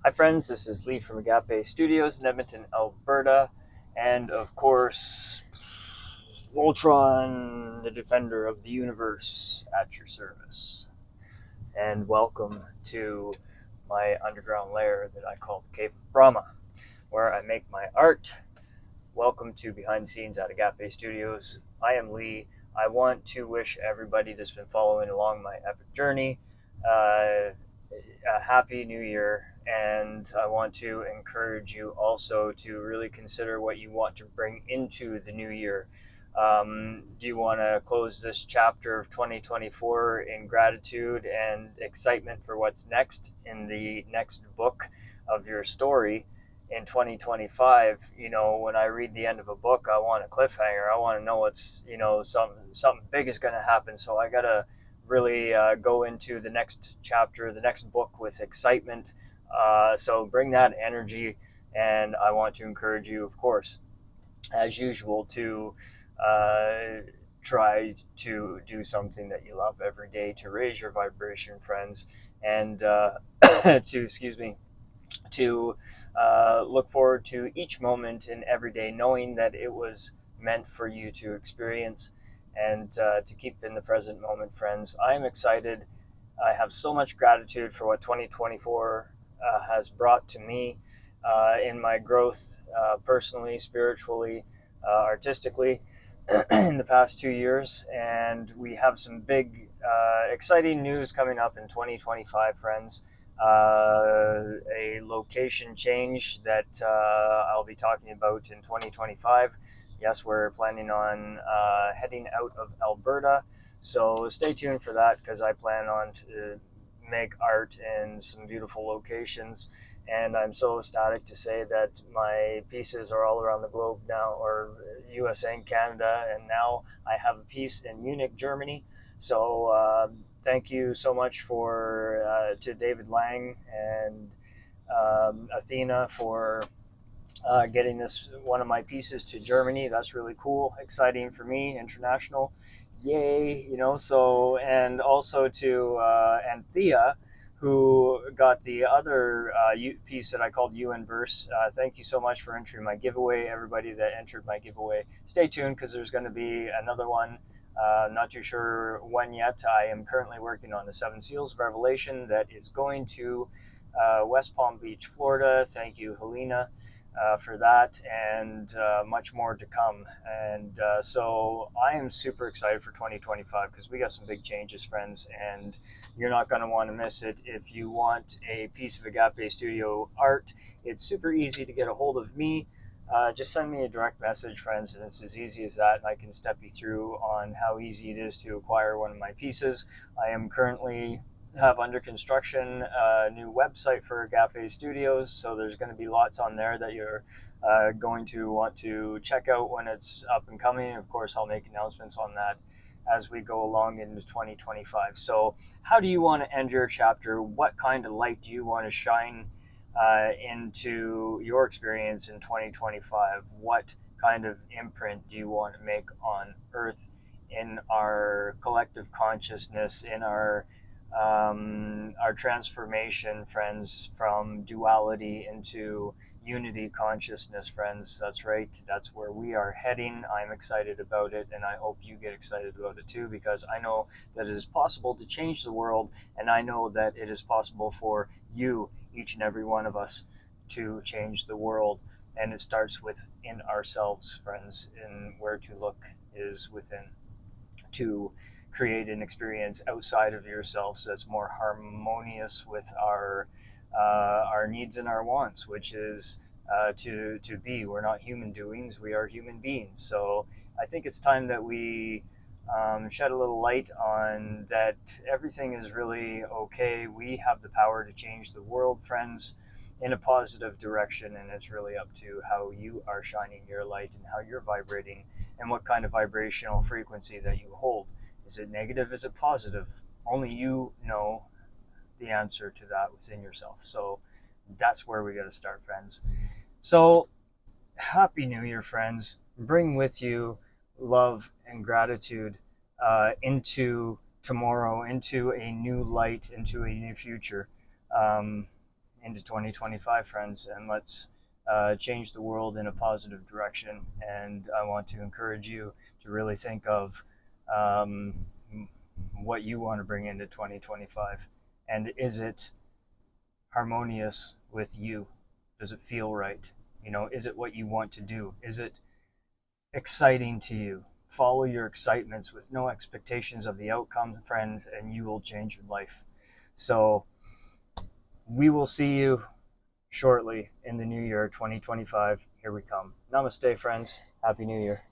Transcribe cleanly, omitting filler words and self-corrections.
Hi friends, this is Lee from Agápé Studios in Edmonton, Alberta, and of course, Voltron, the defender of the universe, at your service. And welcome to my underground lair that I call the Cave of Brahma, where I make my art. Welcome to Behind the Scenes at Agápé Studios. I am Lee. I want to wish everybody that's been following along my epic journey a happy new year, and I want to encourage you also to really consider what you want to bring into the new year. Do you want to close this chapter of 2024 in gratitude and excitement for what's next in the next book of your story in 2025? When I read the end of a book, I want a cliffhanger. I want to know what's, something big is going to happen. So I got to really go into the next chapter, the next book with excitement. So bring that energy. And I want to encourage you, of course, as usual, to try to do something that you love every day to raise your vibration, friends, and to look forward to each moment in every day, knowing that it was meant for you to experience, and to keep in the present moment, friends. I'm excited. I have so much gratitude for what 2024 has brought to me in my growth, personally, spiritually, artistically, in the past 2 years. And we have some big, exciting news coming up in 2025, friends. A location change that I'll be talking about in 2025. Yes, we're planning on heading out of Alberta, so stay tuned for that, because I plan on to make art in some beautiful locations. And I'm so ecstatic to say that my pieces are all around the globe now, or USA and Canada, and now I have a piece in Munich, Germany. So thank you so much to David Lang and Athena for getting this one of my pieces to Germany. That's really cool, exciting for me, international, yay! So, and also to Anthea, who got the other piece that I called UN Verse. Thank you so much for entering my giveaway, everybody that entered my giveaway. Stay tuned, because there's going to be another one. Not too sure when yet. I am currently working on the Seven Seals of Revelation that is going to West Palm Beach, Florida. Thank you, Helena, for that, and much more to come. And so I am super excited for 2025, because we got some big changes, friends, and you're not going to want to miss it. If you want a piece of Agápé Studio art, it's super easy to get a hold of me. Just send me a direct message, friends, and it's as easy as that. And I can step you through on how easy it is to acquire one of my pieces. I am currently have under construction a new website for Agápé Studios, so there's going to be lots on there that you're going to want to check out when it's up and coming. Of course, I'll make announcements on that as we go along into 2025. So how do you want to end your chapter? What kind of light do you want to shine into your experience in 2025? What kind of imprint do you want to make on Earth, in our collective consciousness, in our transformation, friends, from duality into unity consciousness, friends? That's right. That's where we are heading. I'm excited about it, and I hope you get excited about it too, because I know that it is possible to change the world, and I know that it is possible for you, each and every one of us, to change the world. And it starts within ourselves, friends, and where to look is within, to create an experience outside of yourselves that's more harmonious with our needs and our wants, which is to be. We're not human doings; we are human beings. So I think it's time that we shed a little light on that. Everything is really okay. We have the power to change the world, friends, in a positive direction, and it's really up to how you are shining your light and how you're vibrating, and what kind of vibrational frequency that you hold. Is it negative? Is it positive? Only you know the answer to that within yourself. So that's where we got to start, friends. So happy new year, friends. Bring with you love and gratitude into tomorrow, into a new light, into a new future. into 2025, friends, and let's change the world in a positive direction. And I want to encourage you to really think of um, what you want to bring into 2025. And is it harmonious with you? Does it feel right? Is it what you want to do? Is it exciting to you? Follow your excitements with no expectations of the outcome, friends, and you will change your life. So we will see you shortly in the new year 2025. Here we come. Namaste, friends. Happy New Year.